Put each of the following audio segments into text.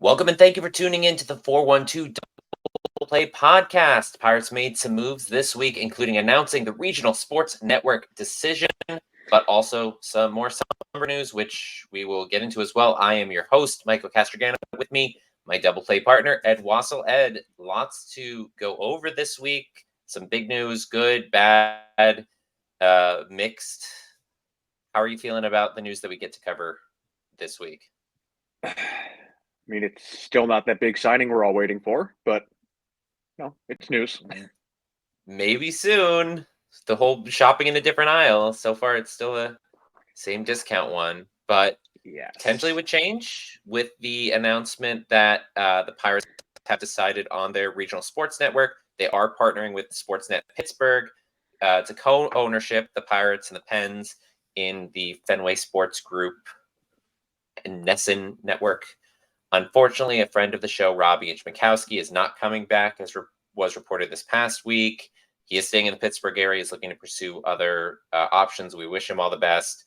Welcome and thank you for tuning in to the 412 Double Play podcast. Pirates made some moves this week, including announcing the regional sports network decision, but also some more somber news, which we will get into as well. I am your host, Michael Castrogano. With me, my double play partner, Ed Wassel. Ed, lots to go over this week. Some big news, good, bad, mixed. How are you feeling about the news that we get to cover this week? I mean, it's still not that big signing we're all waiting for, but no, it's news. Maybe soon. The whole shopping in a different aisle. So far, it's still a same discount one, but Yes. potentially would change with the announcement that the Pirates have decided on their regional sports network. They are partnering with Sportsnet Pittsburgh to co-ownership the Pirates and the Pens in the Fenway Sports Group and Nesson network. Unfortunately, a friend of the show, Robbie H. Mikowski, is not coming back, as was reported this past week. He is staying in the Pittsburgh area. He's looking to pursue other options. We wish him all the best.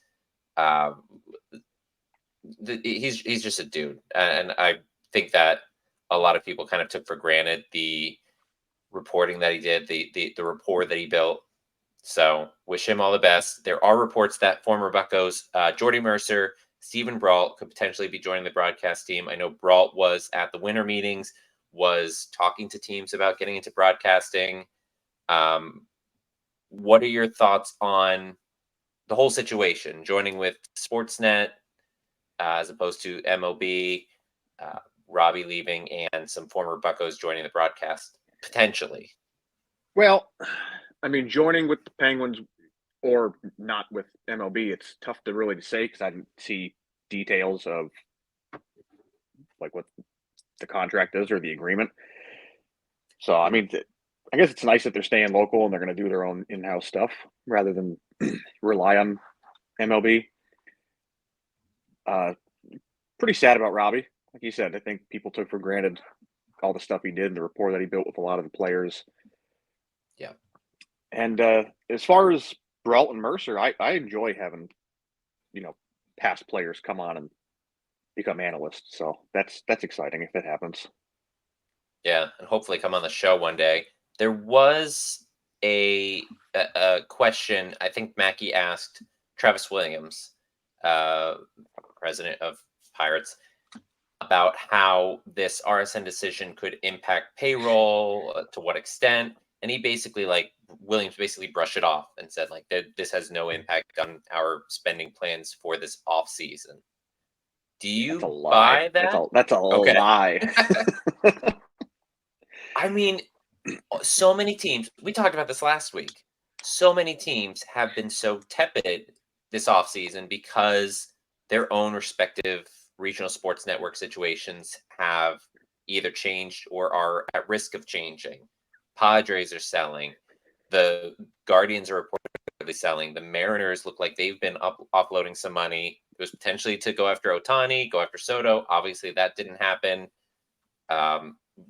He's just a dude, and I think that a lot of people kind of took for granted the reporting that he did, the rapport that he built. So wish him all the best. There are reports that former Buccos Jordy Mercer, Stephen Brault could potentially be joining the broadcast team. I know Brault was at the winter meetings, was talking to teams about getting into broadcasting. What are your thoughts on the whole situation, joining with Sportsnet as opposed to MLB, Robbie leaving, and some former Buccos joining the broadcast potentially? Well, I mean, joining with the Penguins or not with MLB, it's tough to really say because I didn't see details of like what the contract is or the agreement. So, I mean, I guess it's nice that they're staying local and they're going to do their own in-house stuff rather than rely on MLB. Pretty sad about Robbie. Like you said, I think people took for granted all the stuff he did, the rapport that he built with a lot of the players. Yeah. And as far as Brault and Mercer, I enjoy having, past players come on and become analysts. So that's exciting if it happens. Yeah, and hopefully come on the show one day. There was a question I think Mackey asked Travis Williams, president of Pirates, about how this RSN decision could impact payroll, to what extent, and he basically Williams basically brushed it off and said this has no impact on our spending plans for this off season. Do you buy that? That's a lie. I mean, so many teams, we talked about this last week, so many teams have been so tepid this offseason because their own respective regional sports network situations have either changed or are at risk of changing. Padres are selling. The Guardians are reportedly selling. The Mariners look like they've been offloading some money. It was potentially to go after Ohtani, go after Soto. Obviously, that didn't happen.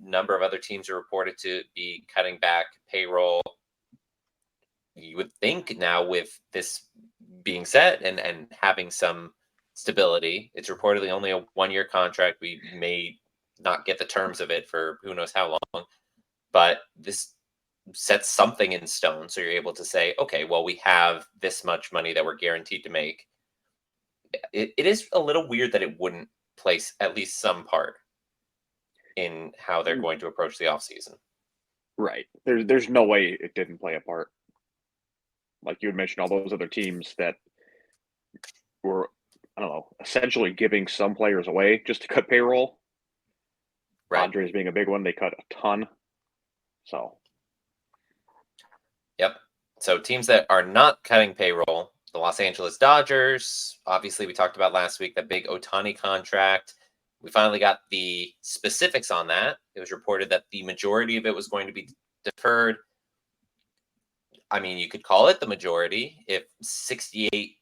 Number of other teams are reported to be cutting back payroll. You would think now, with this being set and having some stability, it's reportedly only a 1-year contract. We may not get the terms of it for who knows how long, but this sets something in stone. So you're able to say, okay, well, we have this much money that we're guaranteed to make. It is a little weird that it wouldn't place at least some part in how they're going to approach the offseason. Right. There's no way it didn't play a part. Like you had mentioned, all those other teams that were, I don't know, essentially giving some players away just to cut payroll. Right. Padres being a big one, they cut a ton. So. Yep. So teams that are not cutting payroll, the Los Angeles Dodgers, obviously we talked about last week, that big Ohtani contract. We finally got the specifics on that. It was reported that the majority of it was going to be deferred. I mean, you could call it the majority if 68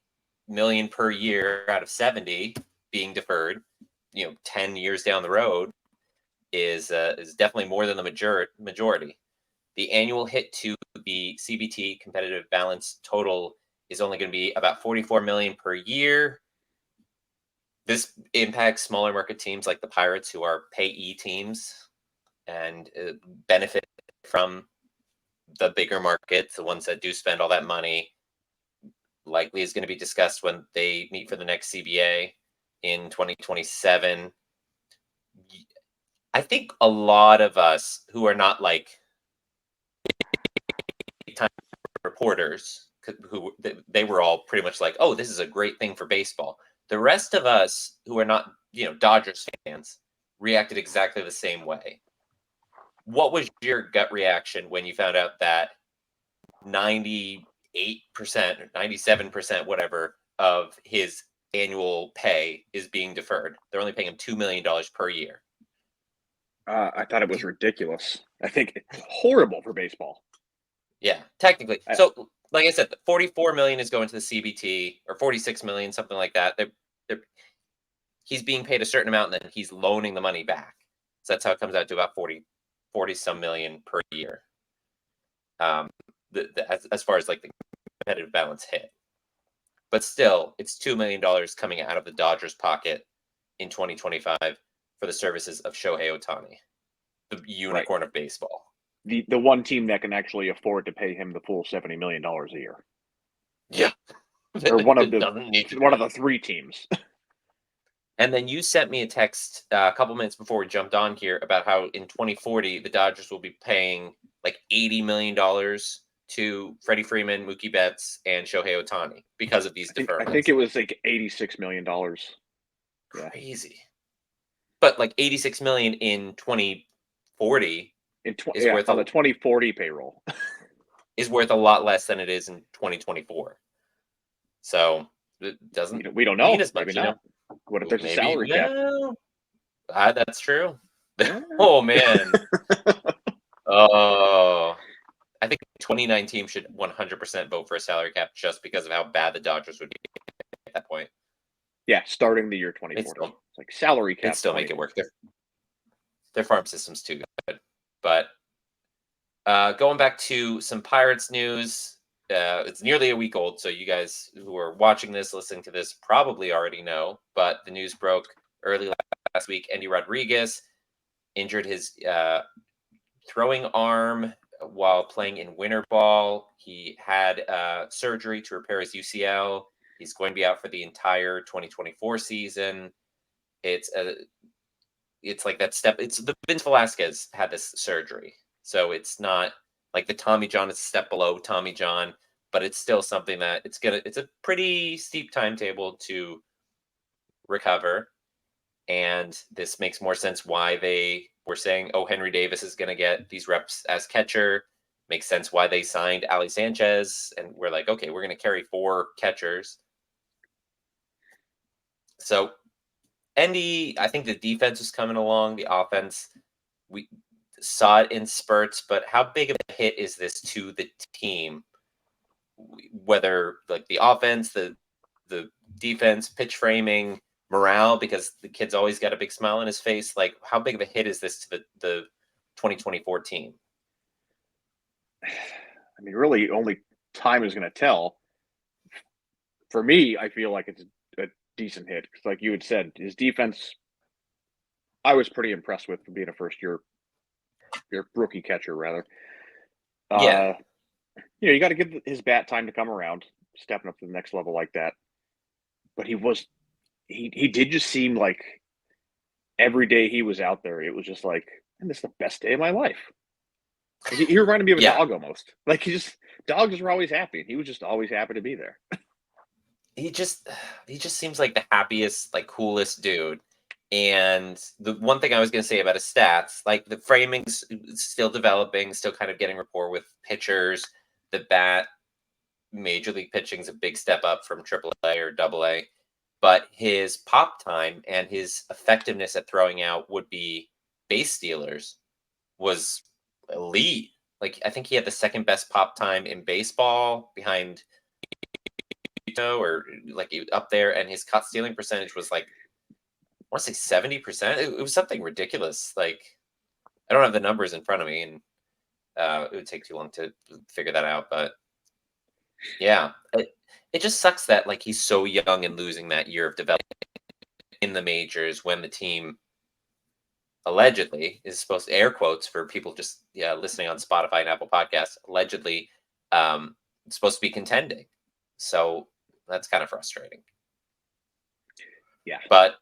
million per year out of 70 being deferred, 10 years down the road is definitely more than the majority. The annual hit to the CBT, competitive balance total, is only going to be about 44 million per year. this impacts smaller market teams like the Pirates, who are payee teams and benefit from the bigger markets, the ones that do spend all that money. Likely is going to be discussed when they meet for the next CBA in 2027. I think a lot of us who are not like time reporters, who they were all pretty much like, oh, this is a great thing for baseball. The rest of us who are not, Dodgers fans reacted exactly the same way. What was your gut reaction when you found out that 98% or 97%, whatever, of his annual pay is being deferred? They're only paying him $2 million per year. I thought it was ridiculous. I think it's horrible for baseball. Yeah, technically. So, like I said, 44 million is going to the CBT, or 46 million, something like that. He's being paid a certain amount, and then he's loaning the money back. So that's how it comes out to about 40 some million per year. As far as like the competitive balance hit. But still, it's $2 million coming out of the Dodgers' pocket in 2025 for the services of Shohei Ohtani, the unicorn of baseball. The one team that can actually afford to pay him the full $70 million a year. Yeah. Or one of the three teams. And then you sent me a text a couple minutes before we jumped on here about how in 2040 the Dodgers will be paying like $80 million to Freddie Freeman, Mookie Betts, and Shohei Ohtani because of these deferments. I think it was like $86 million. Crazy. Yeah. But like $86 million in 2040 worth on the 2040 payroll is worth a lot less than it is in 2024. So it doesn't we don't know. mean as much, Maybe not. What if there's a salary cap? That's true. Oh man. Oh, I think 29 teams should 100% vote for a salary cap just because of how bad the Dodgers would be at that point. Yeah, starting the year 2040. It's like salary cap. They'd still make it work. Their farm system's too good. But going back to some Pirates news, it's nearly a week old, so you guys who are watching this, listening to this, probably already know. But the news broke early last week. Endy Rodriguez injured his throwing arm while playing in winter ball. He had surgery to repair his UCL. He's going to be out for the entire 2024 season. It's like that step. It's the Vince Velasquez had this surgery, so it's not like the Tommy John is a step below Tommy John, but it's still something that it's a pretty steep timetable to recover. And this makes more sense why they were saying, oh, Henry Davis is going to get these reps as catcher. Makes sense why they signed Ali Sanchez. And we're like, okay, we're going to carry 4 catchers. So, Endy, I think the defense was coming along. The offense, we saw it in spurts. But how big of a hit is this to the team? Whether like the offense, the defense, pitch framing, morale, because the kid's always got a big smile on his face. Like, how big of a hit is this to the 2024 team? I mean, really, only time is going to tell. For me, I feel like it's a decent hit. Like you had said, his defense, I was pretty impressed with for being a first-year rookie catcher, rather. Yeah. You got to give his bat time to come around, stepping up to the next level like that. But he did just seem like every day he was out there, it was just like, and this is the best day of my life. He reminded me of a dog almost. Like dogs are always happy. He was just always happy to be there. He just seems like the happiest, like coolest dude. And the one thing I was going to say about his stats, like the framing's still developing, still kind of getting rapport with pitchers. The bat, major league pitching's a big step up from AAA or AA. But his pop time and his effectiveness at throwing out would-be base stealers was elite. Like, I think he had the second best pop time in baseball behind or like up there, and his cut stealing percentage was like, I want to say 70%. It was something ridiculous. Like, I don't have the numbers in front of me, and it would take too long to figure that out. But yeah, it just sucks that like he's so young and losing that year of development. in the majors when the team allegedly is supposed to, air quotes for people just listening on Spotify and Apple Podcasts, allegedly supposed to be contending. So that's kind of frustrating. Yeah. But,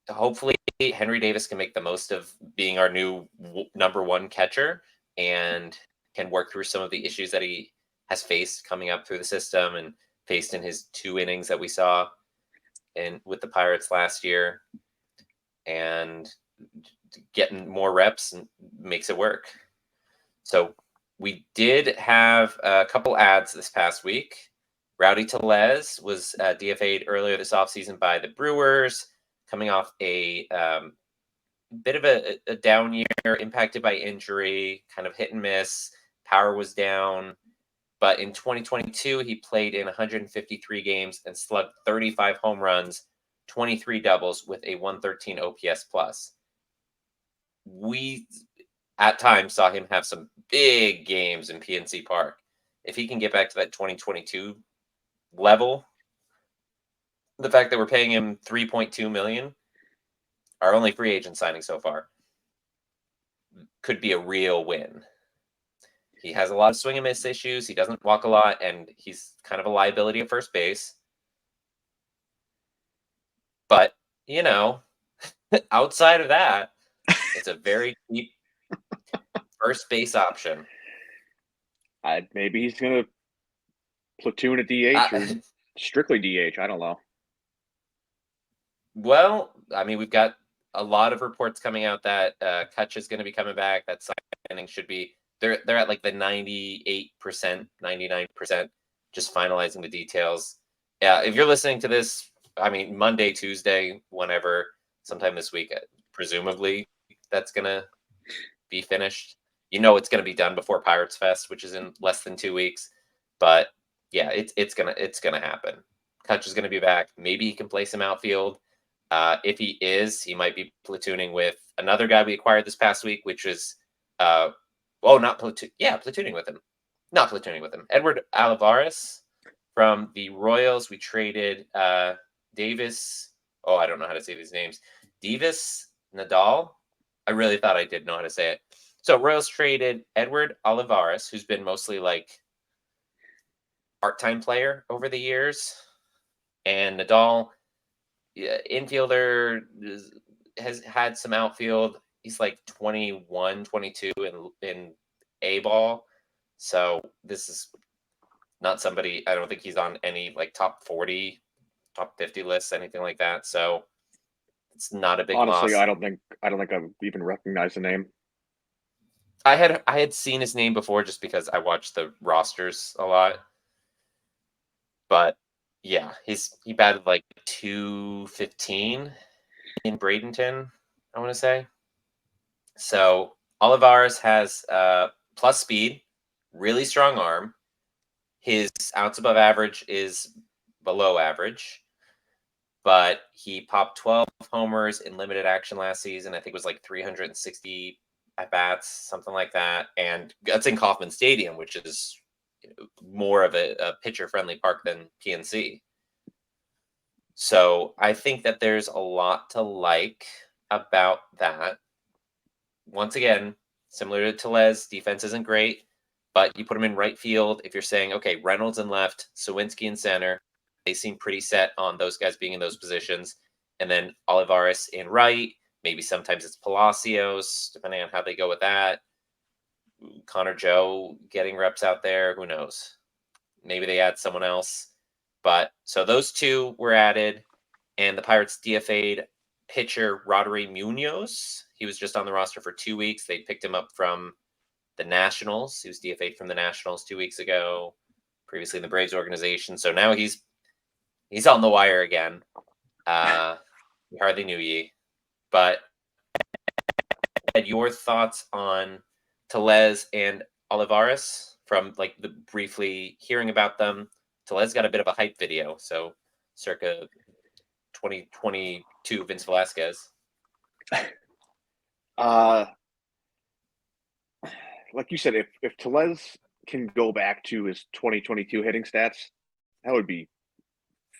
hopefully Henry Davis can make the most of being our new number one catcher and can work through some of the issues that he has faced coming up through the system and faced in his 2 innings that we saw with the Pirates last year, and getting more reps and makes it work. So we did have a couple ads this past week. Rowdy Tellez was DFA'd earlier this offseason by the Brewers, coming off a bit of a down year, impacted by injury, kind of hit and miss. Power was down. But in 2022, he played in 153 games and slugged 35 home runs, 23 doubles with a 113 OPS plus. We, at times, saw him have some big games in PNC Park. If he can get back to that 2022 level, the fact that we're paying him $3.2 million, our only free agent signing so far, could be a real win. He has a lot of swing and miss issues. He doesn't walk a lot, and he's kind of a liability at first base. But, outside of that, it's a very cheap first base option. Maybe he's going to platoon at DH or strictly DH. I don't know. Well, I mean, we've got a lot of reports coming out that Kutch is going to be coming back. That signing should be they're at like the 98%, 99%, just finalizing the details. Yeah, if you're listening to this, I mean, Monday, Tuesday, whenever, sometime this week, presumably that's going to be finished. It's going to be done before Pirates Fest, which is in less than 2 weeks. But yeah, it's gonna happen. Kutch is going to be back. Maybe he can play some outfield. If he is, he might be platooning with another guy we acquired this past week, which is platooning with him. Not platooning with him. Edward Olivares from the Royals. We traded Davis. Oh, I don't know how to say these names. Davis Nadal. I really thought I did know how to say it. So Royals traded Edward Olivares, who's been mostly like part-time player over the years, and Nadal, infielder, has had some outfield. He's like 21, 22 in A ball. So this is not somebody, I don't think he's on any like top 40, top 50 lists, anything like that. So it's not a big Honestly, loss. I don't think I've even recognized the name. I had seen his name before just because I watched the rosters a lot. But yeah, he batted like 215 in Bradenton, I want to say. So Olivares has plus speed, really strong arm. His outs above average is below average, but he popped 12 homers in limited action last season. I think it was like 360 at bats, something like that. And that's in Kauffman Stadium, which is more of a pitcher-friendly park than PNC. So I think that there's a lot to like about that. Once again, similar to Tellez, defense isn't great, but you put him in right field. If you're saying, okay, Reynolds in left, Sawinski in center, they seem pretty set on those guys being in those positions. And then Olivares in right. Maybe sometimes it's Palacios, depending on how they go with that. Connor Joe getting reps out there. Who knows? Maybe they add someone else. But so those two were added, and the Pirates DFA'd pitcher Rodri Munoz. He was just on the roster for 2 weeks. They picked him up from the Nationals. He was DFA'd from the Nationals 2 weeks ago, previously in the Braves organization. So now he's on the wire again. We hardly knew ye. But your thoughts on Tellez and Olivares from like the briefly hearing about them. Tellez got a bit of a hype video, so circa 2022 Vince Velasquez. Like you said, if Tellez can go back to his 2022 hitting stats, that would be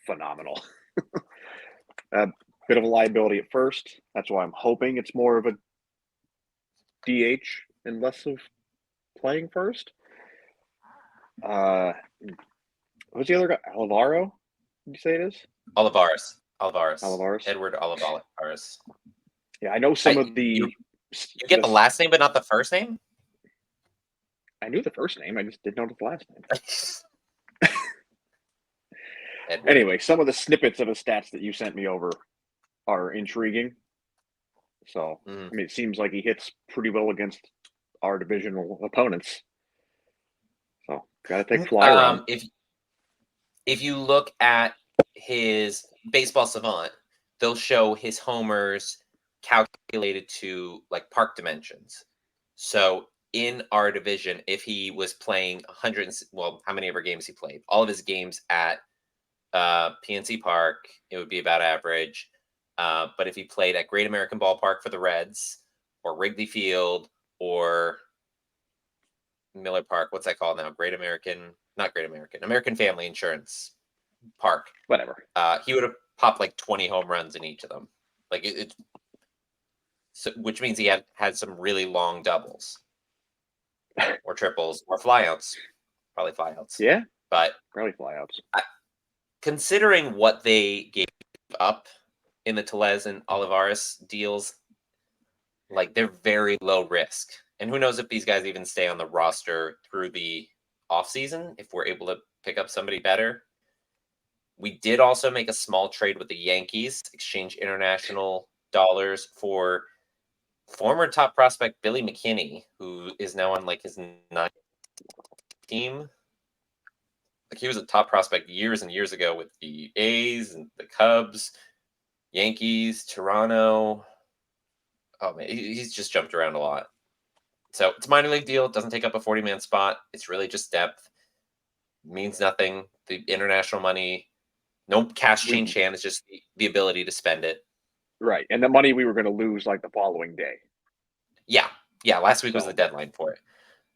phenomenal. a bit of a liability at first. That's why I'm hoping it's more of a DH and less of playing first. Who's the other guy? Alvaro? Did you say it is? Olivares. Edward Olivares. Yeah, I know some of the. You get the last name, but not the first name? I knew the first name. I just didn't know the last name. Anyway, some of the snippets of the stats that you sent me over are intriguing. So, I mean, it seems like he hits pretty well against our divisional opponents. So, got to take fly around. If you look at his Baseball Savant, they'll show his homers calculated to like park dimensions. So in our division, if he was playing 100, well, how many ever games he played, all of his games at PNC Park, it would be about average. But if he played at Great American Ballpark for the Reds, or Wrigley Field, or Miller Park, what's that called now? American Family Insurance Park. Whatever. He would have popped like 20 home runs in each of them. Like so, which means he had some really long doubles, or triples, or flyouts. Probably flyouts. Yeah, but probably flyouts. Considering what they gave up in the Tellez and Olivares deals, like they're very low risk. And who knows if these guys even stay on the roster through the offseason, if we're able to pick up somebody better. We did also make a small trade with the Yankees, exchange international dollars for former top prospect Billy McKinney, who is now on like his ninth team. Like he was a top prospect years and years ago with the A's and the Cubs, Yankees, Toronto. Oh man, he's just jumped around a lot. So it's a minor league deal. It doesn't take up a 40-man spot. It's really just depth. Means nothing. The international money, no cash change hand. It's just the ability to spend it. Right. And the money we were going to lose like the following day. Yeah. Last week was the deadline for it.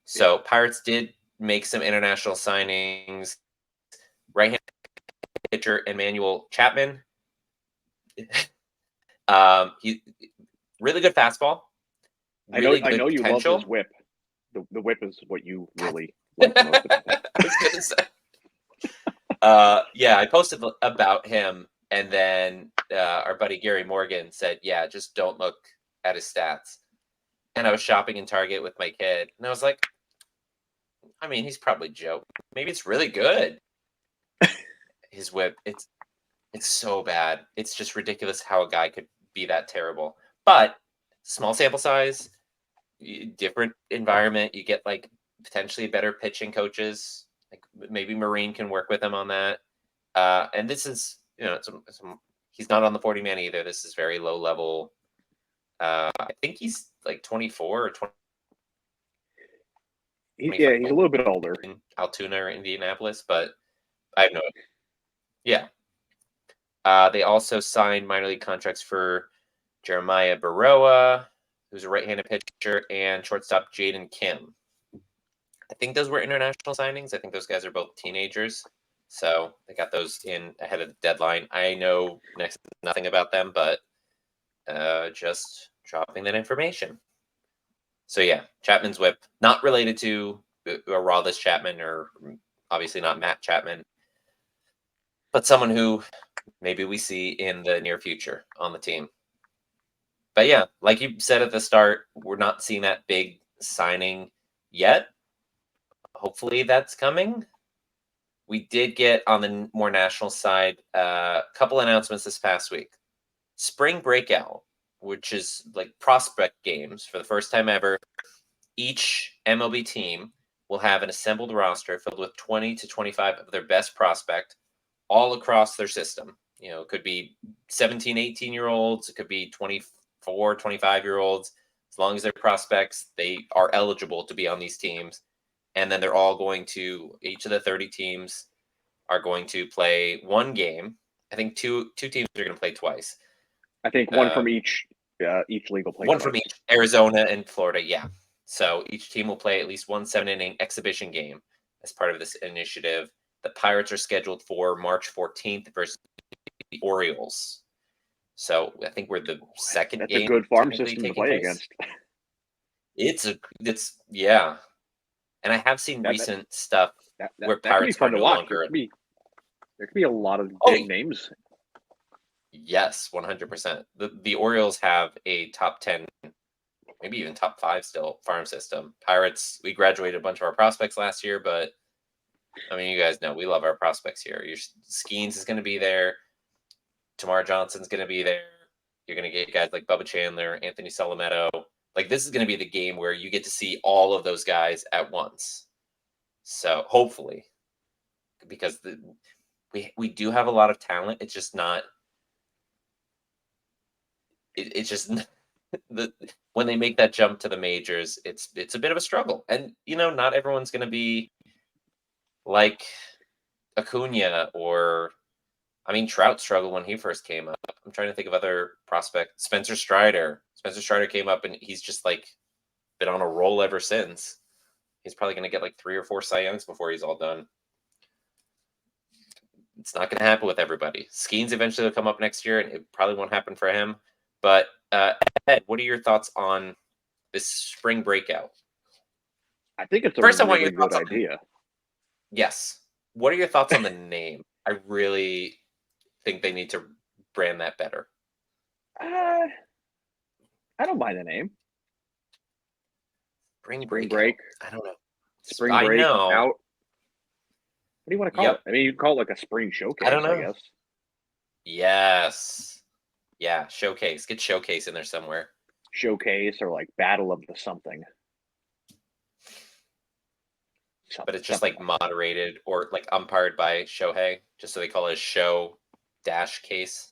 So Pirates did make some international signings. Right-handed pitcher Emmanuel Chapman. He really good fastball. Really I know you love his whip. The whip is what you really like the most about him. I was gonna say. I posted about him, and then our buddy Gary Morgan said, "Yeah, just don't look at his stats." And I was shopping in Target with my kid, and I was like, "I mean, he's probably joking. Maybe it's really good." His whip, it's so bad. It's just ridiculous how a guy could be that terrible. But small sample size, different environment. You get like potentially better pitching coaches. Like maybe Marine can work with him on that. And this is, he's not on the 40-man either. This is very low level. I think he's like 24 or 20. Yeah, he's a little bit older. In Altoona or Indianapolis, but I have no idea. Yeah. They also signed minor league contracts for Jeremiah Baroa, who's a right-handed pitcher, and shortstop Jaden Kim. I think those were international signings. I think those guys are both teenagers. So they got those in ahead of the deadline. I know next to nothing about them, but just dropping that information. So yeah, Chapman's whip, not related to Aroldis Chapman, or obviously not Matt Chapman, but someone who maybe we see in the near future on the team. But yeah, like you said at the start, we're not seeing that big signing yet. Hopefully that's coming. We did get on the more national side a couple announcements this past week. Spring Breakout, which is like prospect games for the first time ever. Each MLB team will have an assembled roster filled with 20 to 25 of their best prospect all across their system. It could be 17, 18-year-olds. It could be 24, 25-year-olds. As long as they're prospects, they are eligible to be on these teams. And then they're all going to, each of the 30 teams are going to play one game. I think two teams are going to play twice. I think one from each league will play one twice. From each, Arizona and Florida, yeah. So each team will play at least one 7-inning exhibition game as part of this initiative. The Pirates are scheduled for March 14th versus the Orioles. So I think we're the second That's a game good farm technically system to taking play place. against. It's yeah. And I have seen That that recent stuff where that could be Pirates are fun to no watch. longer. There could be a lot of Oh, big names. yes, 100%. The Orioles have a top 10, maybe even top 5 still farm system. Pirates, we graduated a bunch of our prospects last year, but I mean, you guys know we love our prospects here. Your Skeens is going to be there. Tamar Johnson's going to be there. You're going to get guys like Bubba Chandler, Anthony Salametto. Like, this is going to be the game where you get to see all of those guys at once. So hopefully, because we do have a lot of talent. It's just not. It's just when they make that jump to the majors, it's a bit of a struggle. And not everyone's going to be like Acuna or, I mean, Trout struggled when he first came up. I'm trying to think of other prospects. Spencer Strider. Spencer Strider came up and he's just like been on a roll ever since. He's probably going to get like 3 or 4 Cy Youngs before he's all done. It's not going to happen with everybody. Skeens eventually will come up next year, and it probably won't happen for him. But Ed, what are your thoughts on this spring breakout? I think it's a First, I want your really good thoughts on, idea. yes. What are your thoughts on the name? I really think they need to brand that better. I don't mind the name. Spring Break. I don't know. Spring I break know. out. What do you want to call it? I mean, you can call it like a spring showcase, I don't know. I guess. Yes. Yeah, showcase. Get showcase in there somewhere. Showcase or like battle of the something. But it's just like moderated or like umpired by Shohei, just so they call it a show dash case.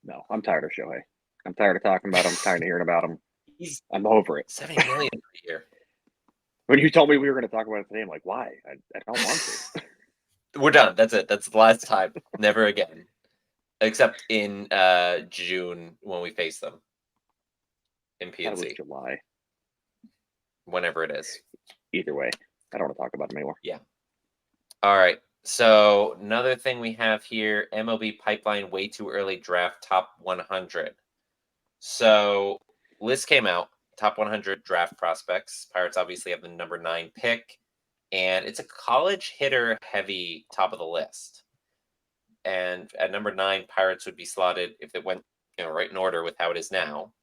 No, I'm tired of Shohei. I'm tired of talking about him. I'm tired of hearing about him. I'm over it. $70 million a year. When you told me we were going to talk about it today, I'm like, why? I don't want to. We're done. That's it. That's the last time. Never again. Except in June when we face them in PNC. That was July. Whenever it is. Either way, I don't want to talk about them anymore. Yeah. All right. So another thing we have here, MLB Pipeline way too early draft top 100. So list came out, top 100 draft prospects. Pirates obviously have the number 9 pick, and it's a college hitter heavy top of the list. And at number 9, Pirates would be slotted if it went right in order with how it is now.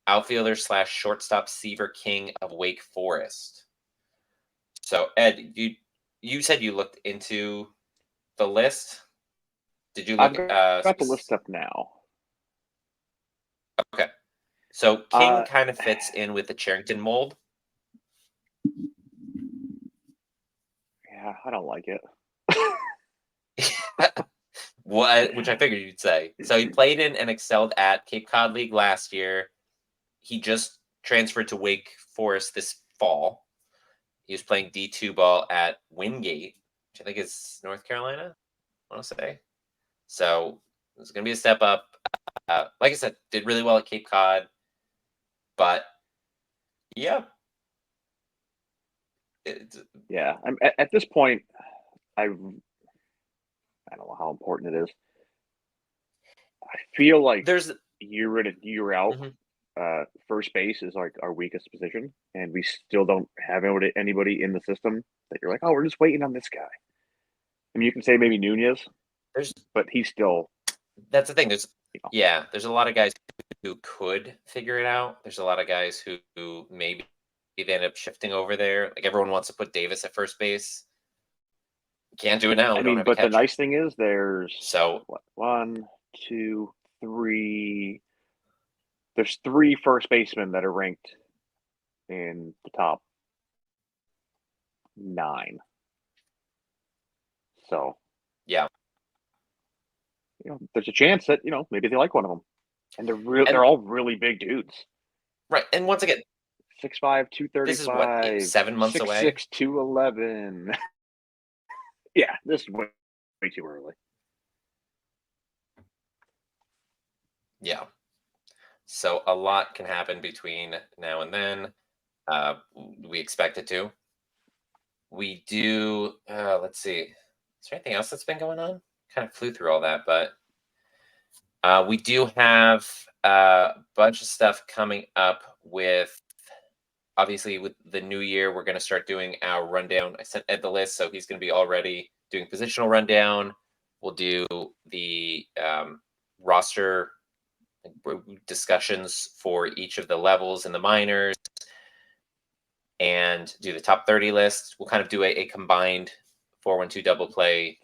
Outfielder / shortstop Seaver King of Wake Forest. So Ed, you said you looked into the list. Did you look? I've got the list up now. Okay. So King kind of fits in with the Charrington mold. Yeah, I don't like it. Which I figured you'd say. So he played in and excelled at Cape Cod League last year. He just transferred to Wake Forest this fall. He was playing D2 ball at Wingate, which I think is North Carolina, I want to say. So it's going to be a step up. Like I said, did really well at Cape Cod. But, yeah. Yeah, I'm at this point, I don't know how important it is. I feel like there's year in and year out, first base is like our weakest position, and we still don't have anybody in the system that you're like, oh, we're just waiting on this guy. I mean, you can say maybe Nunez, but he's still. That's the thing. There's a lot of guys who could figure it out. There's a lot of guys who maybe they end up shifting over there. Like everyone wants to put Davis at first base. Can't do it now. I mean, but the nice thing is there's 1, 2, 3. There's 3 first basemen that are ranked in the top 9. So yeah, there's a chance that maybe they like one of them, and they're all really big dudes. Right, and once again, 6'5", 235. This is what 7 months away. 6'6", 211. Yeah, this is way too early. Yeah. So a lot can happen between now and then. We expect it to. We do. Let's see. Is there anything else that's been going on? Kind of flew through all that, but We do have a bunch of stuff coming up with, obviously, with the new year. We're going to start doing our rundown. I sent Ed the list, so he's going to be already doing positional rundown. We'll do the roster discussions for each of the levels in the minors and do the top 30 list. We'll kind of do a combined 412 double play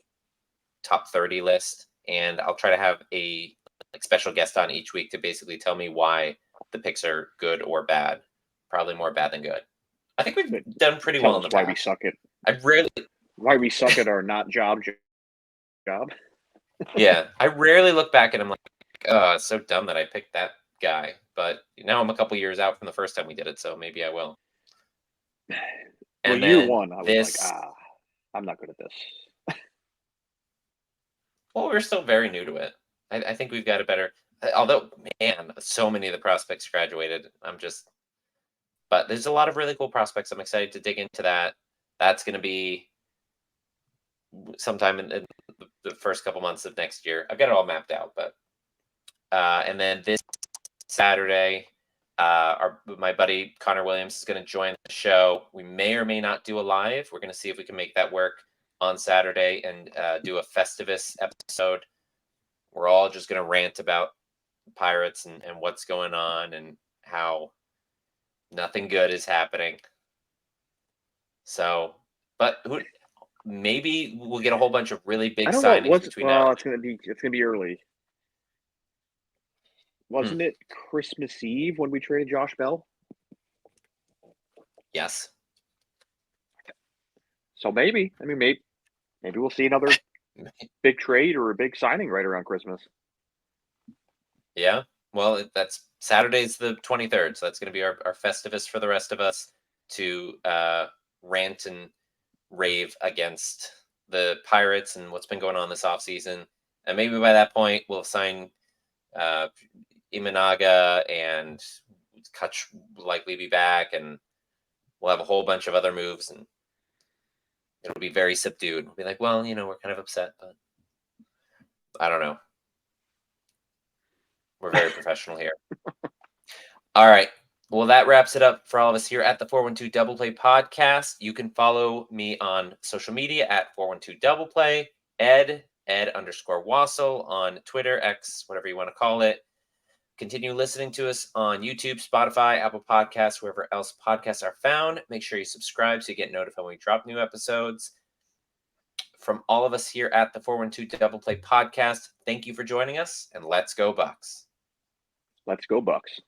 top 30 list, and I'll try to have a special guest on each week to basically tell me why the picks are good or bad. Probably more bad than good. I think we've done pretty well in the why past. we suck at why we suck at our not job. Yeah, I rarely look back and I'm like, oh, it's so dumb that I picked that guy. But now I'm a couple years out from the first time we did it, so maybe I will. Well, And year then one, I was like, I'm not good at this. Well, we're still very new to it. I think we've got a better. Although, man, so many of the prospects graduated. But there's a lot of really cool prospects. I'm excited to dig into that. That's going to be sometime in the first couple months of next year. I've got it all mapped out. But and then this Saturday, my buddy Connor Williams is going to join the show. We may or may not do a live. We're going to see if we can make that work on Saturday and do a Festivus episode. We're all just going to rant about Pirates and what's going on and how nothing good is happening. So, but maybe we'll get a whole bunch of really big signings between now. It's gonna be early. Wasn't it Christmas Eve when we traded Josh Bell? Yes. So maybe we'll see another big trade or a big signing right around Christmas. Yeah. Well, that's Saturday's the 23rd, so that's going to be our Festivus for the rest of us to rant and rave against the Pirates and what's been going on this offseason. And maybe by that point, we'll sign Imanaga and Kutch will likely be back, and we'll have a whole bunch of other moves, and it'll be very subdued. We'll be like, well, we're kind of upset, but I don't know. We're very professional here. All right. Well, that wraps it up for all of us here at the 412 Double Play podcast. You can follow me on social media at 412 Double Play, Ed_Wassel on Twitter, X, whatever you want to call it. Continue listening to us on YouTube, Spotify, Apple Podcasts, wherever else podcasts are found. Make sure you subscribe so you get notified when we drop new episodes. From all of us here at the 412 Double Play podcast, thank you for joining us, and let's go Bucks. Let's go Bucks.